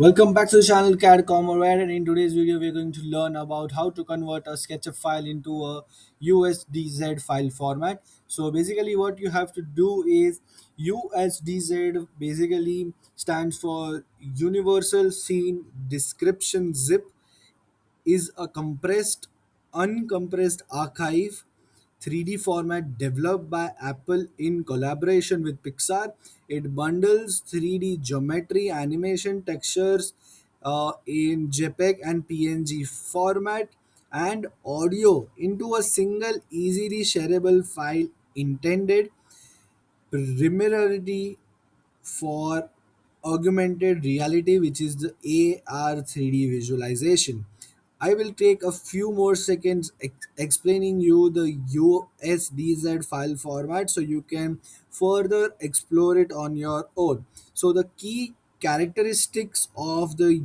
Welcome back to the channel CAD Comrade, and in today's video we're going to learn about how to convert a SketchUp file into a USDZ file format. So basically what you have to do is USDZ basically stands for Universal Scene Description Zip, is a compressed, uncompressed archive 3D format developed by Apple in collaboration with Pixar. It bundles 3D geometry, animation, textures in JPEG and PNG format and audio into a single easily shareable file intended primarily for augmented reality, which is the AR 3D visualization. I will take a few more seconds explaining you the USDZ file format so you can further explore it on your own. So the key characteristics of the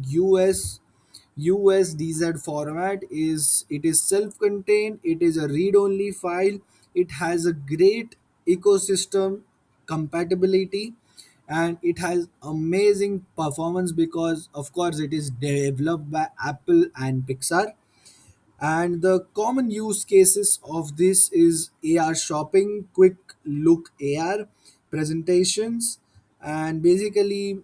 USDZ format is it is self-contained, it is a read-only file, it has a great ecosystem compatibility, and it has amazing performance because of course it is developed by Apple and Pixar. And the common use cases of this is AR shopping, quick look AR presentations, and basically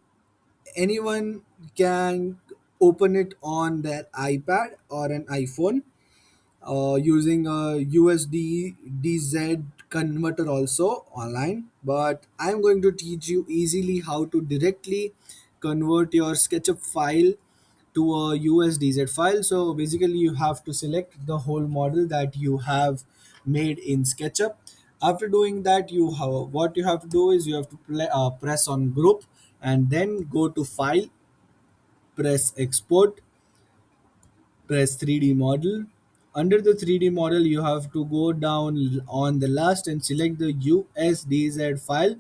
anyone can open it on their iPad or an iPhone using a USDZ converter also online. But I'm going to teach you easily how to directly convert your SketchUp file to a USDZ file. So basically, you have to select the whole model that you have made in SketchUp. After doing that, what you have to do is you have to press on group and then go to file, press export, press 3D model. Under the 3D model, you have to go down on the last and select the USDZ file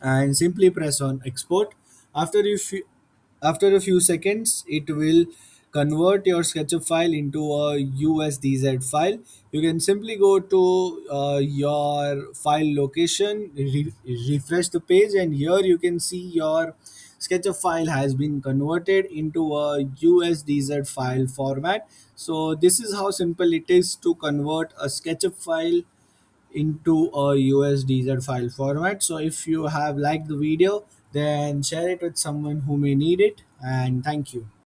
and simply press on export. After you fe- After a few seconds, it will convert your SketchUp file into a USDZ file. You can simply go to your file location, refresh the page, and here you can see your SketchUp file has been converted into a USDZ file format. So this is how simple it is to convert a SketchUp file into a USDZ file format. So if you have liked the video, then share it with someone who may need it, and thank you.